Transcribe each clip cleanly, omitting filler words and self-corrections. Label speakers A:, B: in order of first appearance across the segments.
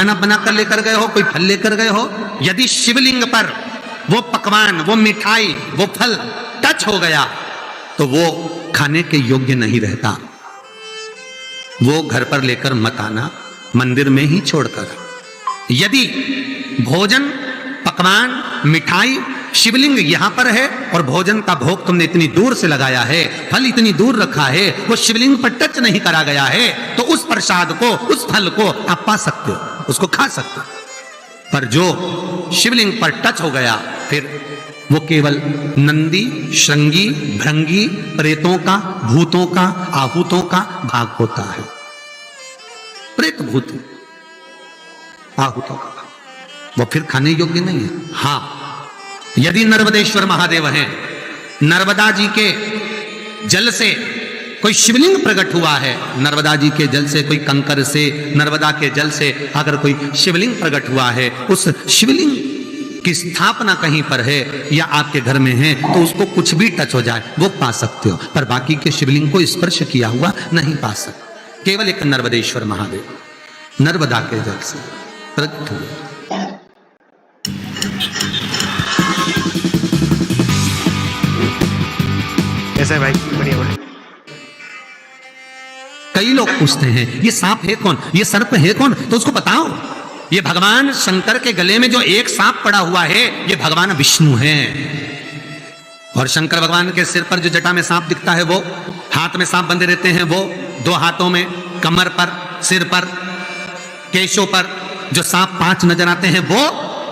A: खाना बना कर लेकर गए हो, कोई फल लेकर गए हो, यदि शिवलिंग पर वो पकवान, वो मिठाई, वो फल टच हो गया तो वो खाने के योग्य नहीं रहता। वो घर पर लेकर मत आना, मंदिर में ही छोड़कर। यदि भोजन, पकवान, मिठाई, शिवलिंग यहां पर है और भोजन का भोग तुमने इतनी दूर से लगाया है, फल इतनी दूर रखा है, वो शिवलिंग पर टच नहीं करा गया है, तो उस प्रसाद को, उस फल को आप पा सकते हो, उसको खा सकते हो। पर जो शिवलिंग पर टच हो गया फिर वो केवल नंदी, श्रृंगी, भृंगी, प्रेतों का, भूतों का, आहूतों का भाग होता है। प्रेत, भूत, आहूतों का, वो फिर खाने योग्य नहीं है। हाँ, यदि नर्मदेश्वर महादेव हैं, नर्मदा जी के जल से कोई शिवलिंग प्रकट हुआ है, नर्मदा जी के जल से, कोई कंकर से, नर्मदा के जल से अगर कोई शिवलिंग प्रकट हुआ है, उस शिवलिंग की स्थापना कहीं पर है या आपके घर में है, तो उसको कुछ भी टच हो जाए वो पा सकते हो, पर बाकी के शिवलिंग को स्पर्श किया हुआ नहीं पा सकते। केवल एक नर्मदेश्वर महादेव नर्मदा के जल से प्रकट हुए।
B: कैसा है भाई? बढ़िया बढ़िया।
A: कई लोग पूछते हैं ये सांप है कौन, ये सर्प है कौन, तो उसको बताओ ये भगवान शंकर के गले में जो एक सांप पड़ा हुआ है ये भगवान विष्णु हैं। और शंकर भगवान के सिर पर जो जटा में सांप दिखता है, वो हाथ में सांप बंधे रहते हैं, वो दो हाथों में, कमर पर, सिर पर, केशों पर जो सांप 5 नजर आते हैं वो,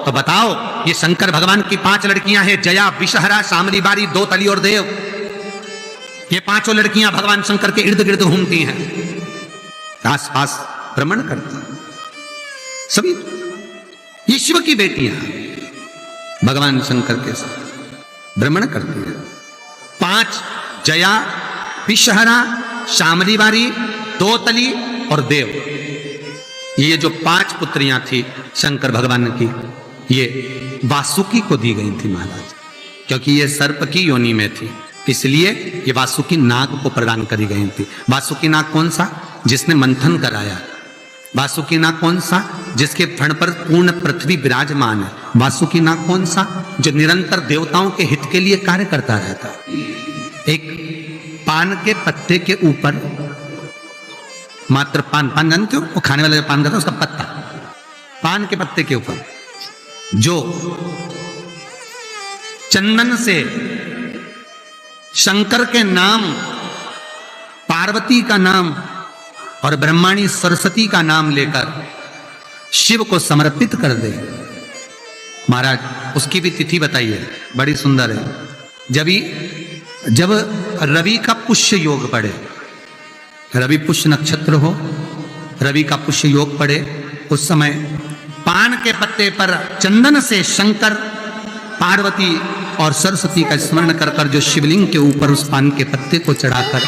A: तो बताओ ये शंकर भगवान की 5 लड़कियां हैं, जया, विषहरा, शामली बारी, दो तली और देव। ये 5 लड़कियां भगवान शंकर के इर्द गिर्द घूमती हैं, आस पास भ्रमण करती हैं। सभी ये शिव की बेटियां भगवान शंकर के साथ भ्रमण करती हैं। 5 जया, विषहरा, शामली बारी, दो तली और देव। ये जो 5 पुत्रियां थी शंकर भगवान की, ये वासुकी को दी गई थी महाराज, क्योंकि ये सर्प की योनि में थी, इसलिए ये वासुकी नाग को प्रदान करी गई थी। वासुकी नाग कौन सा? जिसने मंथन कराया। वासुकी नाग कौन सा? जिसके फण पर पूर्ण पृथ्वी विराजमान है। वासुकी नाग कौन सा? जो निरंतर देवताओं के हित के लिए कार्य करता रहता। एक पान के पत्ते के ऊपर, मात्र पान जानते हो, वो खाने वाला जो पान करता है उसका पत्ता, पान के पत्ते के ऊपर जो चंदन से शंकर के नाम, पार्वती का नाम और ब्रह्माणी सरस्वती का नाम लेकर शिव को समर्पित कर दे महाराज, उसकी भी तिथि बताइए, बड़ी सुंदर है। जब रवि का पुष्य योग पड़े, रवि पुष्य नक्षत्र हो, रवि का पुष्य योग पड़े, उस समय पान के पत्ते पर चंदन से शंकर, पार्वती और सरस्वती का स्मरण कर कर जो शिवलिंग के ऊपर उस पान के पत्ते को चढ़ाकर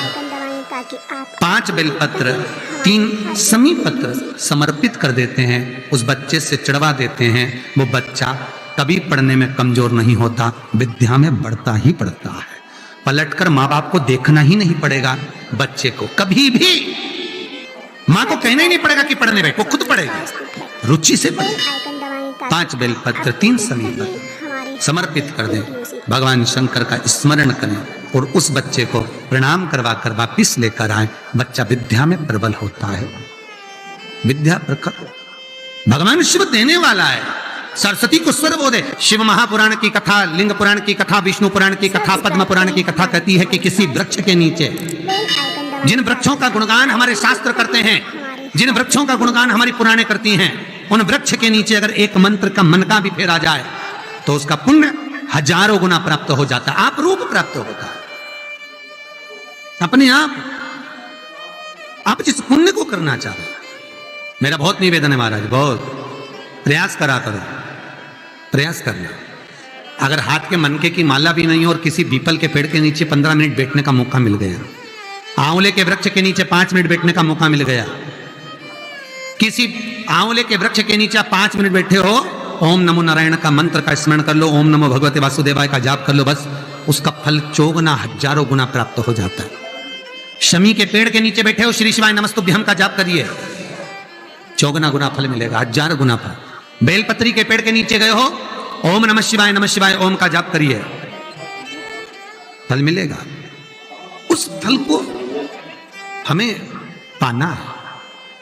A: 5 बेलपत्र, 3 समी पत्र समर्पित कर देते हैं, उस बच्चे से चढ़वा देते हैं, वो बच्चा कभी पढ़ने में कमजोर नहीं होता, विद्या में बढ़ता ही बढ़ता है। पलटकर माँ बाप को देखना ही नहीं पड़ेगा, बच्चे को कभी भी माँ को कहना ही नहीं पड़ेगा कि पढ़ने में, वो खुद पढ़ेगा, रुचि से पढ़ेगा। 5 बेलपत्र, 3 समी पत्र समर्पित कर दें, भगवान शंकर का स्मरण करें और उस बच्चे को प्रणाम करवा कर वापिस लेकर आए। बच्चा विद्या में प्रबल होता है, विद्या प्रखर। भगवान शिव देने वाला है, सरस्वती को स्वर बोधे। शिव महापुराण की कथा, लिंग पुराण की कथा, विष्णु पुराण की कथा, पद्म पुराण की कथा कहती है कि किसी वृक्ष के नीचे, जिन वृक्षों का गुणगान हमारे शास्त्र करते हैं, जिन वृक्षों का गुणगान हमारी पुराणे करती हैं, उन वृक्ष के नीचे अगर एक मंत्र का मनका भी फेरा जाए तो उसका पुण्य 1000 गुना प्राप्त हो जाता है, आप रूप प्राप्त होता है अपने आप जिस पुण्य को करना चाहो। मेरा बहुत निवेदन है महाराज, बहुत प्रयास करा करो, प्रयास करना। अगर हाथ के मनके की माला भी नहीं हो और किसी पीपल के पेड़ के नीचे 15 मिनट बैठने का मौका मिल गया, आंवले के वृक्ष के नीचे 5 मिनट बैठने का मौका मिल गया, किसी आंवले के वृक्ष के नीचे 5 मिनट बैठे हो, ओम नमो नारायण का मंत्र का स्मरण कर लो, ओम नमो भगवते वासुदेवाय का जाप कर लो, बस उसका फल 1000 गुना प्राप्त हो जाता है। शमी के पेड़ के नीचे बैठे हो, श्री शिवाय नमस्तुभ्यम का जाप करिए, चौगुना गुना फल मिलेगा, 1000 गुना फल। बेलपत्री के पेड़ के नीचे गए हो, ओम नमः शिवाय ओम का जाप करिए, फल मिलेगा। उस फल को हमें पाना है।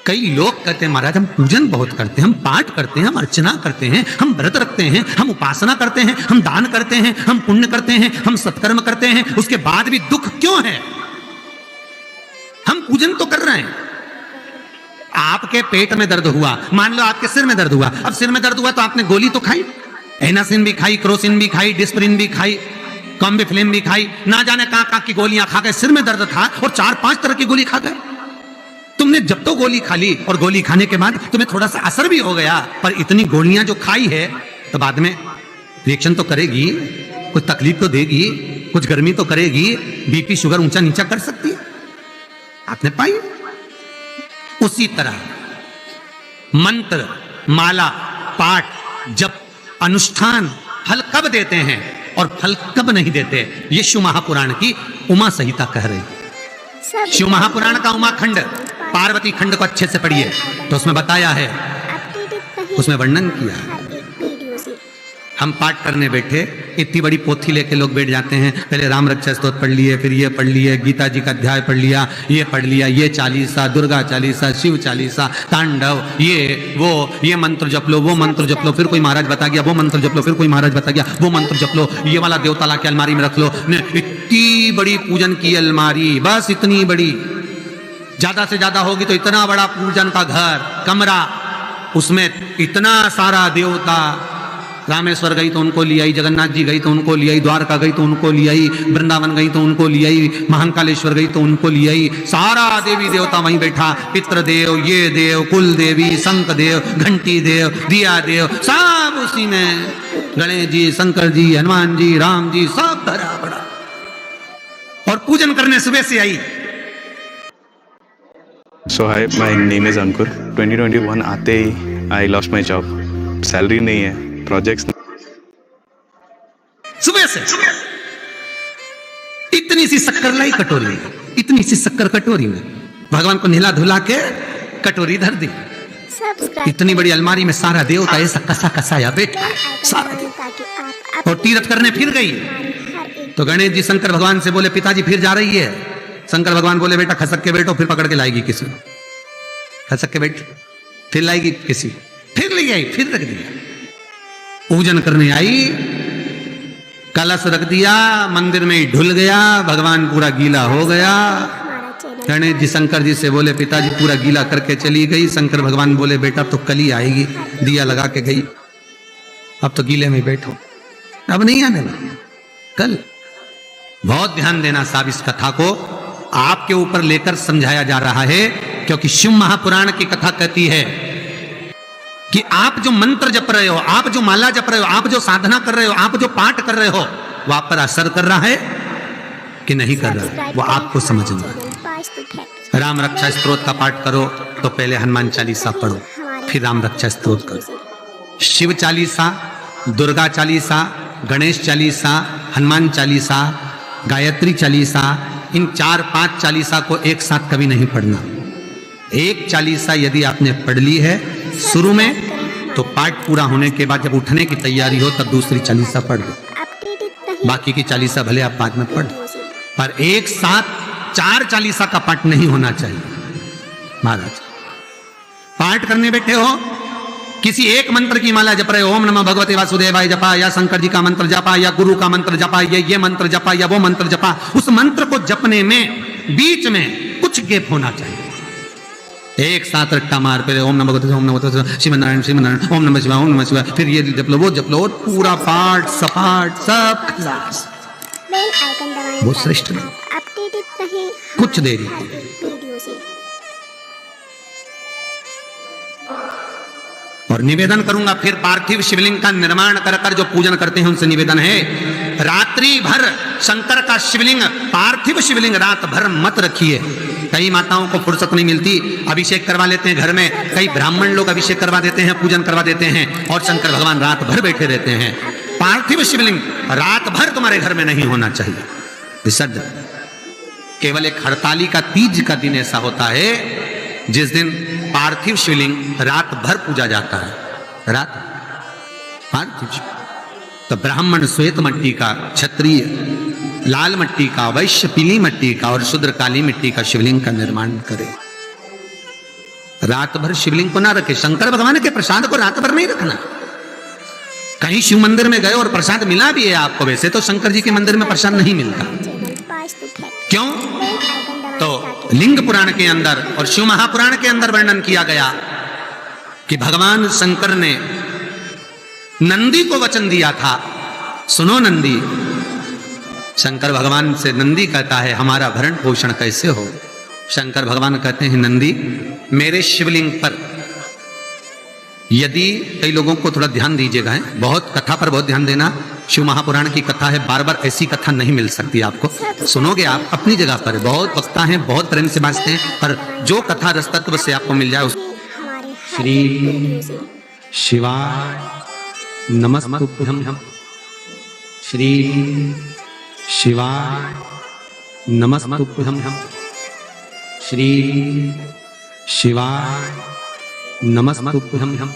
A: कई लोग कहते हैं महाराज हम पूजन बहुत करते हैं, हम पाठ करते हैं, हम अर्चना करते हैं, हम व्रत रखते हैं, हम उपासना करते हैं, हम दान करते हैं, हम पुण्य करते हैं, हम सत्कर्म करते हैं, उसके बाद भी दुख क्यों है? हम पूजन तो कर रहे हैं। आपके पेट में दर्द हुआ, मान लो आपके सिर में दर्द हुआ, अब सिर में दर्द हुआ तो आपने गोली तो खाई, एनासिन भी खाई, क्रोसिन भी खाई, डिस्प्रिन भी खाई, कॉम्बिफ्लिन भी खाई, ना जाने कहां कहां की गोलियां खा गए, सिर में दर्द था और 4-5 तरह की गोली खा गए। तुमने जब तो गोली खा ली और गोली खाने के बाद तुम्हें थोड़ा सा असर भी हो गया, पर इतनी गोलियां जो खाई है तो बाद में रिएक्शन तो करेगी, कुछ तकलीफ तो देगी, कुछ गर्मी तो करेगी, बीपी शुगर ऊंचा नीचा कर सकती है, आपने पाई। उसी तरह मंत्र, माला, पाठ, जप, अनुष्ठान फल कब देते हैं और फल कब नहीं देते, ये शिव महापुराण की उमा संहिता कह रही है। शिव महापुराण का उमा खंड, पार्वती खंड को अच्छे से पढ़िए तो उसमें बताया है, उसमें वर्णन किया है। हम पाठ करने बैठे, इतनी बड़ी पोथी लेके लोग बैठ जाते हैं, पहले राम रक्षा स्तोत्र पढ़ लिए, फिर ये पढ़ लिए, गीता जी का अध्याय पढ़ लिया, ये पढ़ लिया, ये चालीसा, दुर्गा चालीसा, शिव चालीसा, तांडव, ये मंत्र जप लो, वो मंत्र जप लो, फिर कोई महाराज बता गया, वो मंत्र जप लो, फिर कोई महाराज बता गया, वो मंत्र जप लो, ये वाला देवता ला के अलमारी में रख लो। इतनी बड़ी पूजन की अलमारी, बस इतनी बड़ी, ज्यादा से ज्यादा होगी तो इतना बड़ा पूजन का घर, कमरा, उसमें इतना सारा देवता। रामेश्वर गई तो उनको ले आई, जगन्नाथ जी गई तो उनको ले आई, द्वारका गई तो उनको ले आई, वृंदावन गई तो उनको ले आई, महाकालेश्वर गई तो उनको ले आई, सारा देवी देवता वहीं बैठा, पितृदेव, ये देव, कुल देवी, शंख देव, घंटी देव, दिया देव, सब उसी में, गणेश जी, शंकर जी, हनुमान जी, राम जी, सब भरा पड़ा। और पूजन करने सुबह से आई।
B: So hi, my name is Ankur. 2021 आते ही I lost my job. Salary नहीं है, प्रोजेक्ट्स
A: सुबह से इतनी सी शक्कर लाई कटोरी में, इतनी सी शक्कर कटोरी में, भगवान को नहला धुला के कटोरी धर दी। इतनी बड़ी अलमारी में सारा देवता ऐसा कसा कसाया बेटा, सारा। और तीर्थ करने फिर गई तो गणेश जी शंकर भगवान से बोले पिताजी फिर जा रही है। शंकर भगवान बोले बेटा खसक के बैठो, फिर पकड़ के लाएगी किसी, खसक के बैठ, फिर लाएगी किसी, फिर ले आई, फिर रख दिया। पूजन करने आई, कलश रख दिया, मंदिर में ही ढुल गया, भगवान पूरा गीला हो गया। गणेश जी शंकर जी से बोले पिताजी पूरा गीला करके चली गई। शंकर भगवान बोले बेटा तो कल ही आएगी, दिया लगा के गई, अब तो गीले में बैठो, अब नहीं आने लगा, कल। बहुत ध्यान देना साहब, इस कथा को आपके ऊपर लेकर समझाया जा रहा है, क्योंकि शिव महापुराण की कथा कहती है कि आप जो मंत्र जप रहे हो, आप जो माला जप रहे हो, आप जो साधना कर रहे हो, आप जो पाठ कर रहे हो, वो आप पर असर कर रहा है कि नहीं कर रहा है, वो आपको समझना है। राम रक्षा स्तोत्र का पाठ करो तो पहले हनुमान चालीसा पढ़ो, फिर राम रक्षा स्तोत्र करो। शिव चालीसा, दुर्गा चालीसा, गणेश चालीसा, हनुमान चालीसा, गायत्री चालीसा, इन 4-5 चालीसा को एक साथ कभी नहीं पढ़ना। एक चालीसा यदि आपने पढ़ ली है शुरू में, तो पाठ पूरा होने के बाद जब उठने की तैयारी हो तब दूसरी चालीसा पढ़ लो, बाकी की चालीसा भले आप बाद में पढ़, पर एक साथ 4 चालीसा का पाठ नहीं होना चाहिए। महाराज पाठ करने बैठे हो, किसी एक मंत्र की माला जप रहे हो, ओम नमः भगवते वासुदेवाय जपा, या शंकर जी का मंत्र जपा, या गुरु का मंत्र जपा, ये मंत्र जपा, या वो मंत्र जपा, उस मंत्र को जपने में बीच में कुछ गैप होना चाहिए। एक साथ रट्टा मार पे ओम नमः भगवते, ओम नमः भगवते, श्रीमन नारायण, ओम नमः शिवाय, ओम नमः शिवाय, फिर ये जप लो, वो जप लो, और पूरा पाठ सपाट सब खलास, वो श्रेष्ठ नहीं। कुछ देरी और निवेदन करूंगा फिर, पार्थिव शिवलिंग का निर्माण कर कर जो पूजन करते हैं उनसे निवेदन है, रात्रि भर शंकर का शिवलिंग, पार्थिव शिवलिंग रात भर मत रखिए। कई माताओं को फुर्सत नहीं मिलती, अभिषेक करवा लेते हैं घर में, कई ब्राह्मण लोग अभिषेक करवा देते हैं, पूजन करवा देते हैं, और शंकर भगवान रात भर बैठे रहते हैं। पार्थिव शिवलिंग रात भर तुम्हारे घर में नहीं होना चाहिए, विसर्जन। केवल एक हड़ताली का तीज का दिन ऐसा होता है जिस दिन पार्थिव शिवलिंग रात भर पूजा जाता है। रात पार्थिव शिव। तो ब्राह्मण श्वेत मट्टी का, क्षत्रिय लाल मट्टी का, वैश्य पीली मट्टी का और शूद्र काली मिट्टी का शिवलिंग का निर्माण करे। रात भर शिवलिंग को ना रखे। शंकर भगवान के प्रसाद को रात भर नहीं रखना। कहीं शिव मंदिर में गए और प्रसाद मिला भी है आपको, वैसे तो शंकर जी के मंदिर में प्रसाद नहीं मिलता। क्यों? तो लिंग पुराण के अंदर और शिव महापुराण के अंदर वर्णन किया गया कि भगवान शंकर ने नंदी को वचन दिया था, सुनो नंदी। शंकर भगवान से नंदी कहता है हमारा भरण पोषण कैसे हो। शंकर भगवान कहते हैं नंदी, मेरे शिवलिंग पर यदि, कई लोगों को थोड़ा ध्यान दीजिएगा, बहुत कथा पर बहुत ध्यान देना। शिव महापुराण की कथा है, बार बार ऐसी कथा नहीं मिल सकती आपको। सुनोगे आप अपनी जगह पर, बहुत वक्ता हैं, बहुत प्रेम से बांचते हैं, पर जो कथा रस तत्व से आपको मिल जाए उस श्री शिवाय नमस्तुभ्यं, श्री शिवाय नमस्तुभ्यं, श्री शिवाय नमस्तुभ्यं।